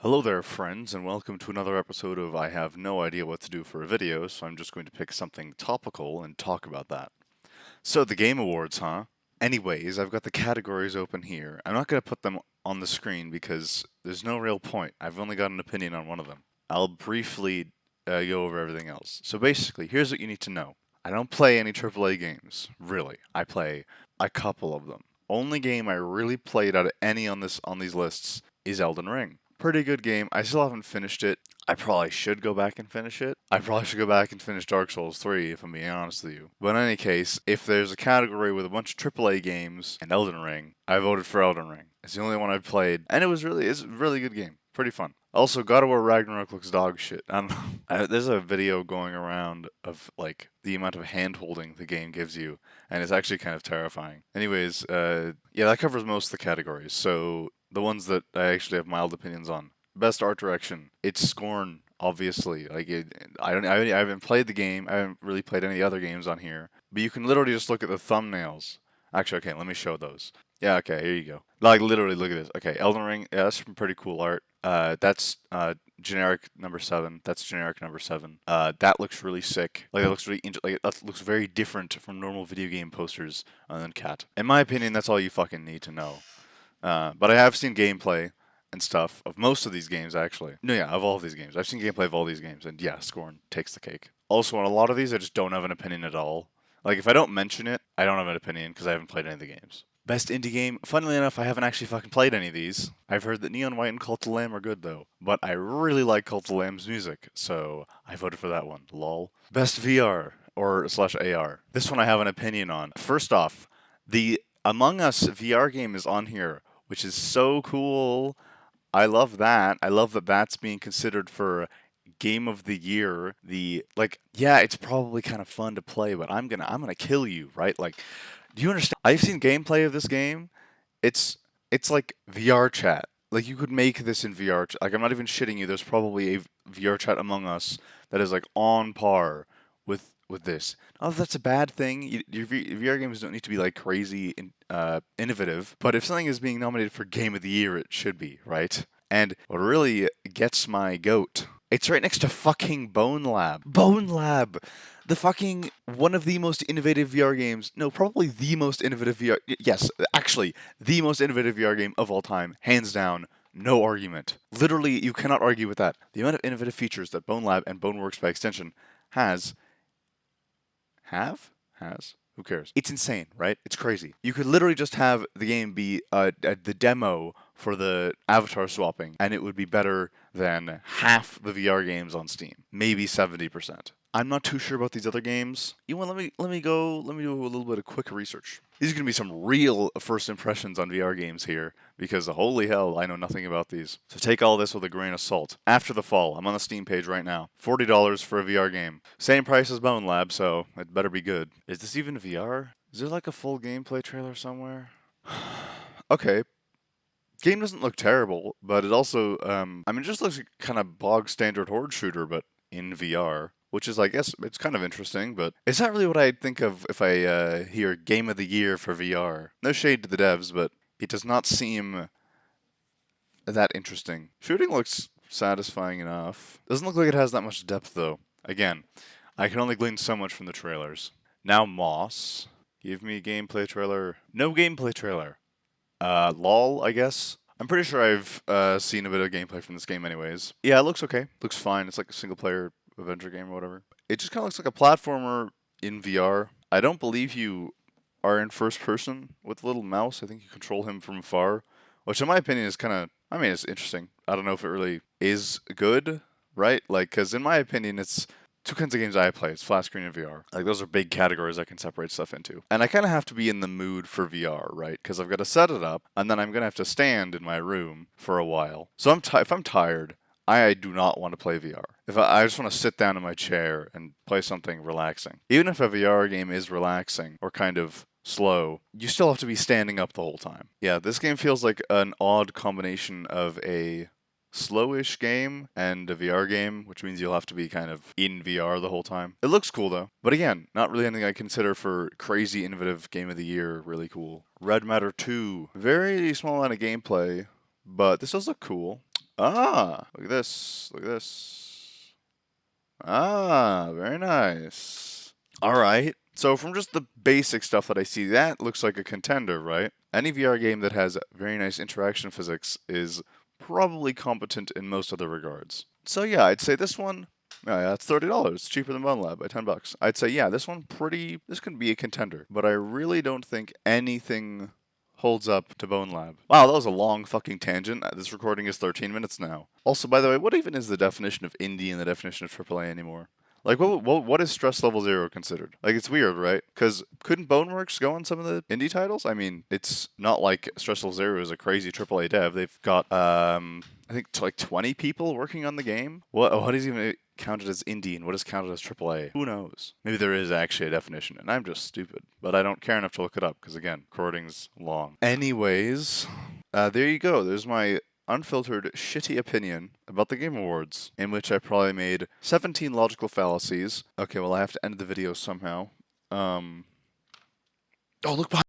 Hello there, friends, and welcome to another episode of I Have No Idea What to Do for a Video, so I'm just going to pick something topical and talk about that. So, the Game Awards, huh? Anyways, I've got the categories open here. I'm not going to put them on the screen because there's no real point. I've only got an opinion on one of them. I'll briefly go over everything else. So, basically, here's what you need to know. I don't play any AAA games, really. I play a couple of them. Only game I really played out of any on these lists is Elden Ring. Pretty good game. I still haven't finished it. I probably should go back and finish it. I probably should go back and finish Dark Souls 3 if I'm being honest with you. But in any case, if there's a category with a bunch of AAA games and Elden Ring, I voted for Elden Ring. It's the only one I've played, and it's a really good game. Pretty fun. Also, God of War Ragnarok looks dog shit. I don't know. There's a video going around of like the amount of hand holding the game gives you, and it's actually kind of terrifying. Anyways, yeah, that covers most of the categories. So the ones that I actually have mild opinions on. Best art direction. It's Scorn, obviously. I haven't played the game. I haven't really played any other games on here. But you can literally just look at the thumbnails. Actually, okay, let me show those. Yeah, okay, here you go. Like literally, look at this. Okay, Elden Ring. Yeah, that's some pretty cool art. That's generic number 7. That's generic number 7. That looks really sick. Like that looks really that looks very different from normal video game posters than Cat. In my opinion, that's all you fucking need to know. But I have seen gameplay and stuff of most of these games, actually. No, yeah, of all of these games. I've seen gameplay of all these games, and yeah, Scorn takes the cake. Also, on a lot of these, I just don't have an opinion at all. Like, if I don't mention it, I don't have an opinion because I haven't played any of the games. Best indie game? Funnily enough, I haven't actually fucking played any of these. I've heard that Neon White and Cult of the Lamb are good, though. But I really like Cult of the Lamb's music, so I voted for that one. Lol. Best VR or slash AR. This one I have an opinion on. First off, the Among Us VR game is on here, which is so cool. I love that. I love that that's being considered for game of the year. Yeah, it's probably kind of fun to play, but I'm gonna kill you, right? Like, do you understand? I've seen gameplay of this game. It's it's like VR chat. Like you could make this in VR. Like I'm not even shitting you. There's probably a VR chat Among Us that is like on par with this. Not that that's a bad thing. Your VR games don't need to be like crazy innovative, but if something is being nominated for Game of the Year, it should be, right? And what really gets my goat, it's right next to fucking Bone Lab. Bone Lab! The fucking one of the most innovative VR games. No, probably the most innovative VR. Yes, actually, the most innovative VR game of all time, hands down. No argument. Literally, you cannot argue with that. The amount of innovative features that Bone Lab and Boneworks by extension has has who cares? It's insane, right? It's crazy. You could literally just have the game be the demo for the avatar swapping, and it would be better than half the VR games on Steam. Maybe 70%. I'm not too sure about these other games. You want let me do a little bit of quick research. These are going to be some real first impressions on VR games here, because holy hell, I know nothing about these. So take all this with a grain of salt. After the Fall, I'm on the Steam page right now. $40 for a VR game. Same price as Bone Lab, so it better be good. Is this even VR? Is there like a full gameplay trailer somewhere? Okay. Game doesn't look terrible, but it also, I mean, it just looks like kind of bog standard horde shooter, but in VR. Which is, I guess, it's kind of interesting, but it's not really what I'd think of if I hear Game of the Year for VR. No shade to the devs, but it does not seem that interesting. Shooting looks satisfying enough. Doesn't look like it has that much depth, though. Again, I can only glean so much from the trailers. Now Moss. Give me a gameplay trailer. No gameplay trailer. LOL, I guess. I'm pretty sure I've seen a bit of gameplay from this game anyways. Yeah, it looks okay. Looks fine. It's like a single player adventure game or whatever. It just kind of looks like a platformer in VR. I don't believe you are in first person with a little mouse. I think you control him from afar, which in my opinion is kind of, I mean, it's interesting. I don't know if it really is good, right? Like, because in my opinion, it's two kinds of games I play. It's flat screen and VR. Like those are big categories I can separate stuff into. And I kind of have to be in the mood for VR, right? Because I've got to set it up, and then I'm gonna have to stand in my room for a while. So if I'm tired, I do not want to play VR. If I just want to sit down in my chair and play something relaxing. Even if a VR game is relaxing or kind of slow, you still have to be standing up the whole time. Yeah, this game feels like an odd combination of a slowish game and a VR game, which means you'll have to be kind of in VR the whole time. It looks cool though, but again, not really anything I consider for crazy innovative game of the year really cool. Red Matter 2, very small amount of gameplay, but this does look cool. Ah, look at this. Look at this. Ah, very nice. Alright. So from just the basic stuff that I see, that looks like a contender, right? Any VR game that has very nice interaction physics is probably competent in most other regards. So yeah, I'd say this one, that's $30, cheaper than Bone Lab by $10. I'd say yeah, this can be a contender, but I really don't think anything holds up to Bone Lab. Wow, that was a long fucking tangent. This recording is 13 minutes now. Also, by the way, what even is the definition of indie and the definition of AAA anymore? Like, what is Stress Level Zero considered? Like, it's weird, right? Because couldn't Boneworks go on some of the indie titles? I mean, it's not like Stress Level Zero is a crazy AAA dev. They've got, I think, like 20 people working on the game. What is even counted as indie and what is counted as AAA? Who knows? Maybe there is actually a definition, and I'm just stupid. But I don't care enough to look it up, because again, recording's long. Anyways, there you go. There's my unfiltered, shitty opinion about the Game Awards, in which I probably made 17 logical fallacies. Okay, well, I have to end the video somehow. Oh, look behind.